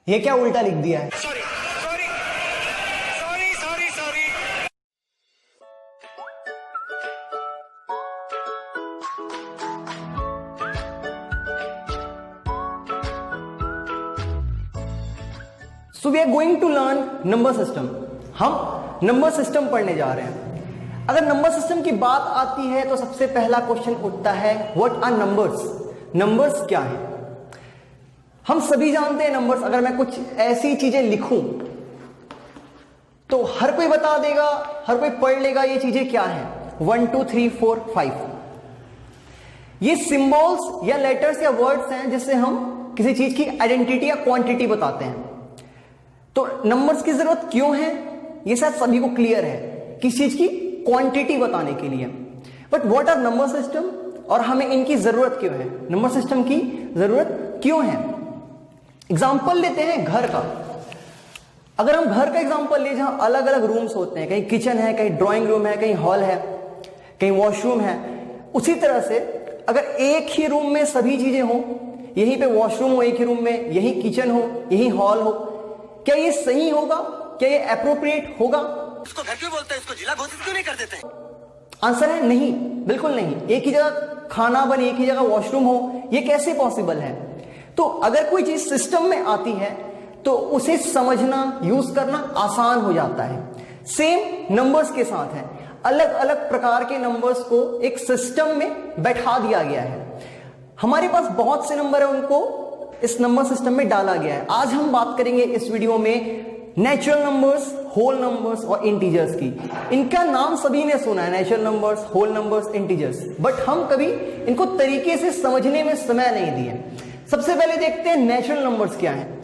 ये क्या उल्टा लिख दिया है? Sorry sorry sorry sorry sorry. So we are going to learn number system. हम नंबर सिस्टम पढ़ने जा रहे हैं। अगर नंबर सिस्टम की बात आती है तो सबसे पहला क्वेश्चन उठता है, व्हाट आर नंबर्स? नंबर्स क्या है? हम सभी जानते हैं नंबर्स। अगर मैं कुछ ऐसी चीजें लिखूं तो हर कोई बता देगा, हर कोई पढ़ लेगा ये चीजें क्या है। 1 2 3 4 5 ये सिंबल्स या लेटर्स या वर्ड्स हैं जिससे हम किसी चीज की आइडेंटिटी या क्वांटिटी बताते हैं। तो नंबर्स की जरूरत क्यों है ये शायद सभी को क्लियर है, किस चीज की? क्वांटिटी बताने के लिए। But what are number system और हमें इनकी जरूरत क्यों है? नंबर सिस्टम की जरूरत क्यों है? एग्जाम्पल लेते हैं घर का। अगर हम घर का एग्जाम्पल ले जहां अलग अलग रूम्स होते हैं, कहीं किचन है, कहीं ड्राइंग रूम है, कहीं हॉल है, कहीं वॉशरूम है, उसी तरह से अगर एक ही रूम में सभी चीजें हो, यहीं पे वॉशरूम हो एक ही रूम में, यहीं किचन हो, यहीं हॉल हो, क्या ये सही होगा? क्या ये एप्रोप्रिएट होगा? उसको घर क्यों बोलते हैं? इसको जिला घोषित क्यों नहीं कर देते? आंसर है नहीं, बिल्कुल नहीं। एक ही जगह खाना बने, एक ही जगह वॉशरूम हो, ये कैसे पॉसिबल है? तो अगर कोई चीज सिस्टम में आती है तो उसे समझना, यूज करना आसान हो जाता है। सेम नंबर्स के साथ है। अलग अलग प्रकार के नंबर्स को एक सिस्टम में बैठा दिया गया है। हमारे पास बहुत से नंबर है, उनको इस नंबर सिस्टम में डाला गया है। आज हम बात करेंगे इस वीडियो में नेचुरल नंबर्स, होल नंबर्स और इंटीजर्स की। इनका नाम सभी ने सुना है, natural numbers, whole numbers, integers, but हम कभी इनको तरीके से समझने में समय नहीं दिए। सबसे पहले देखते हैं नेचुरल नंबर्स क्या है।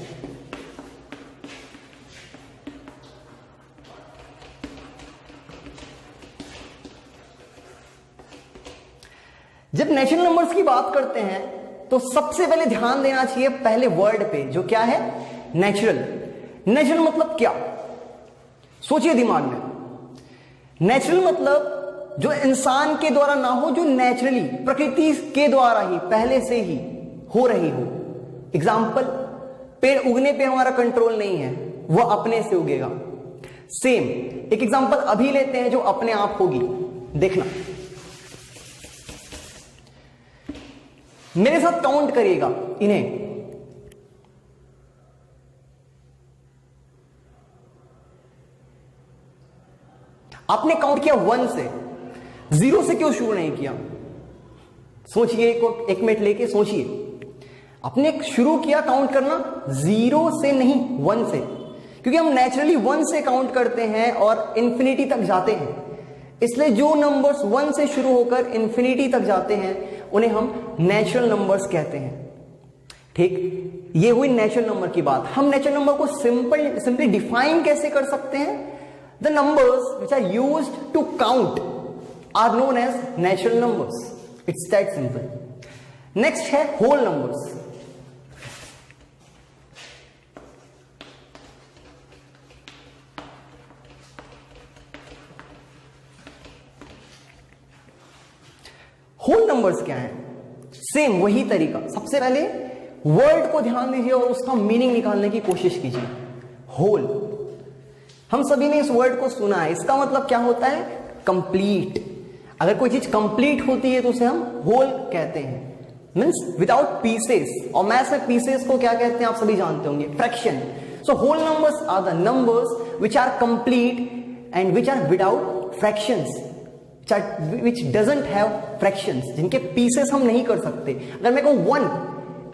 जब नेचुरल नंबर्स की बात करते हैं तो सबसे पहले ध्यान देना चाहिए पहले वर्ड पे, जो क्या है? नेचुरल। नेचुरल मतलब क्या? सोचिए दिमाग में। नेचुरल मतलब जो इंसान के द्वारा ना हो, जो नेचुरली प्रकृति के द्वारा ही पहले से ही हो रही हो। एग्जाम्पल, पेड़ उगने पे हमारा कंट्रोल नहीं है, वह अपने से उगेगा। सेम एक एग्जाम्पल अभी लेते हैं जो अपने आप होगी। देखना, मेरे साथ काउंट करिएगा इन्हें। आपने काउंट किया 1 से, 0 से क्यों शुरू नहीं किया? सोचिए, एक मिनट लेके सोचिए। आपने शुरू किया काउंट करना 0 से नहीं, 1 से, क्योंकि हम नेचुरली 1 से काउंट करते हैं और इंफिनिटी तक जाते हैं। इसलिए जो नंबर्स 1 से शुरू होकर इंफिनिटी तक जाते हैं उन्हें हम नेचुरल नंबर्स कहते हैं। ठीक, ये हुई नेचुरल नंबर की बात। हम नेचुरल नंबर को सिंपली डिफाइन कैसे कर सकते हैं? The numbers which are used to count are known as natural numbers. It's that simple. Next है होल नंबर्स। होल नंबर्स क्या है? सेम वही तरीका। सबसे पहले वर्ड को ध्यान दीजिए और उसका मीनिंग निकालने की कोशिश कीजिए। होल, हम सभी ने इस वर्ड को सुना है। इसका मतलब क्या होता है? कंप्लीट। अगर कोई चीज कंप्लीट होती है तो उसे हम होल कहते हैं, मीन्स विदाउट पीसेस। और मैथ्स में पीसेस को क्या कहते हैं आप सभी जानते होंगे? Fraction. So whole numbers are the numbers which are complete and which are without fractions, which doesn't have fractions, जिनके पीसेस हम नहीं कर सकते। अगर मैं कहूं 1,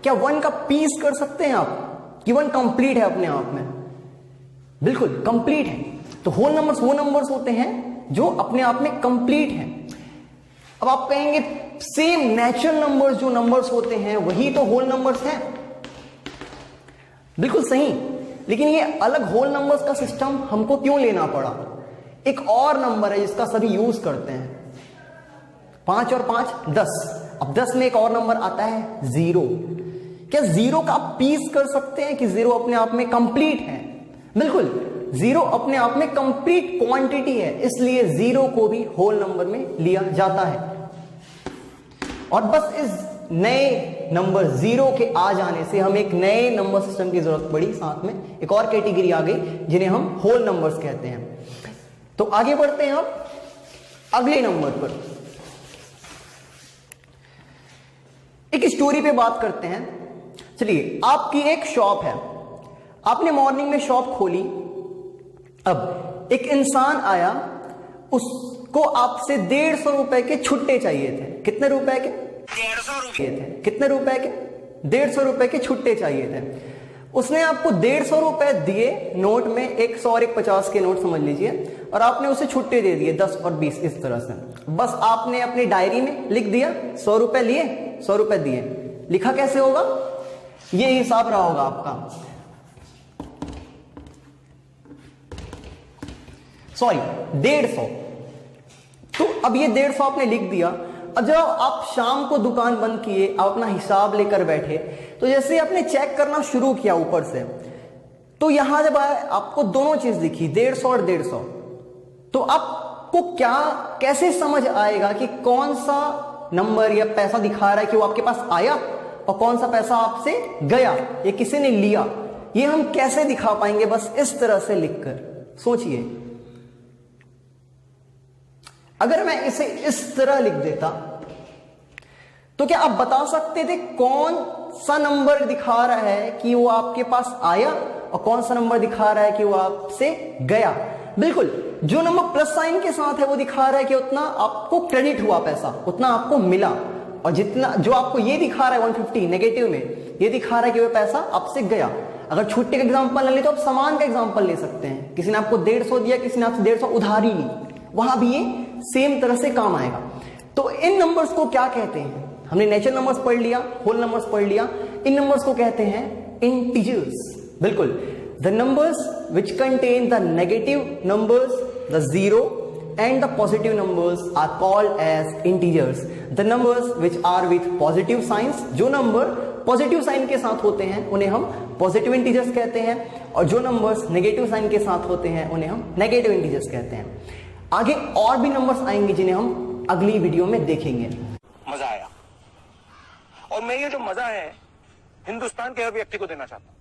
क्या 1 का पीस कर सकते हैं आप कि 1 कंप्लीट है अपने आप में? बिल्कुल कंप्लीट है। तो होल नंबर्स वो नंबर्स होते हैं जो अपने आप में कंप्लीट हैं। अब आप कहेंगे सेम नेचुरल नंबर्स जो नंबर्स होते हैं वही तो होल नंबर्स हैं। बिल्कुल सही, लेकिन ये अलग होल नंबर्स का सिस्टम हमको क्यों लेना पड़ा? एक और नंबर है जिसका सभी यूज करते हैं, 5 और 5 10। अब 10 में एक और नंबर आता है 0। क्या 0 का आप पीस कर सकते हैं कि 0 अपने आप में कंप्लीट है? बिल्कुल, 0 अपने आप में कंप्लीट क्वांटिटी है, इसलिए 0 को भी होल नंबर में लिया जाता है। और बस इस नए नंबर 0 के आ जाने से हमें एक नए नंबर सिस्टम की जरूरत पड़ी, साथ में एक और कैटेगरी आ गई जिन्हें हम होल नंबर्स कहते हैं। तो आगे बढ़ते हैं हम अगले नंबर पर। एक स्टोरी पे बात करते हैं। चलिए, आपकी एक शॉप है, आपने मॉर्निंग में शॉप खोली। अब एक इंसान आया, उसको आपसे 150 रुपए के छुट्टे चाहिए थे। कितने रुपए के? 150 रुपए थे। कितने रुपए के? 150 रुपए के छुट्टे चाहिए थे। उसने आपको 150 रुपए दिए नोट में, एक 100 और एक 50 के नोट समझ लीजिए, और आपने उसे छुट्टे दे दिए 10 और 20 इस तरह से। बस आपने अपनी डायरी में लिख दिया 100 रुपए लिए, 100 रुपए दिए। लिखा कैसे होगा? ये हिसाब रहा होगा आपका, सॉरी 150। तो अब ये 150 आपने लिख दिया। अब जब आप शाम को दुकान बंद किए, आप अपना हिसाब लेकर बैठे, तो जैसे आपने चेक करना शुरू किया ऊपर से, तो यहां जब आपको दोनों चीज दिखी 150 और 150, तो आपको क्या कैसे समझ आएगा कि कौन सा नंबर या पैसा दिखा रहा है कि वो आपके पास आया और कौन सा पैसा आपसे गया, ये किसी ने लिया? ये हम कैसे दिखा पाएंगे? बस इस तरह से लिखकर। सोचिए, अगर मैं इसे इस तरह लिख देता तो क्या आप बता सकते थे कौन सा नंबर दिखा रहा है कि वो आपके पास आया और कौन सा नंबर दिखा रहा है कि वो आपसे गया? बिल्कुल, जो नंबर प्लस साइन के साथ है वो दिखा रहा है कि उतना आपको क्रेडिट हुआ, पैसा उतना आपको मिला, और जितना जो आपको ये दिखा रहा है 150 नेगेटिव में, ये दिखा रहा है कि वो पैसा आपसे गया। अगर छुट्टी का एग्जांपल ले तो आप सामान का एग्जांपल ले सकते हैं। किसी ने आपको 150 दिया, किसी ने आपसे 150 उधारी ली, वहां भी ये सेम तरह से काम आएगा। तो इन नंबर्स को क्या कहते हैं? हमने नेचुरल नंबर्स पढ़ लिया, होल नंबर्स पढ़ लिया, इन नंबर्स को कहते हैं इंटीजर्स। बिल्कुल, the numbers which contain the negative numbers, the 0 and the positive numbers are called as integers. The numbers which are with positive signs, जो नंबर पॉजिटिव साइन के साथ होते हैं उन्हें हम पॉजिटिव इंटीजर्स कहते हैं, और जो नंबर्स नेगेटिव साइन के साथ होते हैं उन्हें हम नेगेटिव इंटीजर्स कहते हैं। आगे और भी नंबर्स आएंगे जिन्हें हम अगली वीडियो में देखेंगे। मजा आया, और मैं ये जो मजा है हिंदुस्तान के हर व्यक्ति को देना चाहता हूं।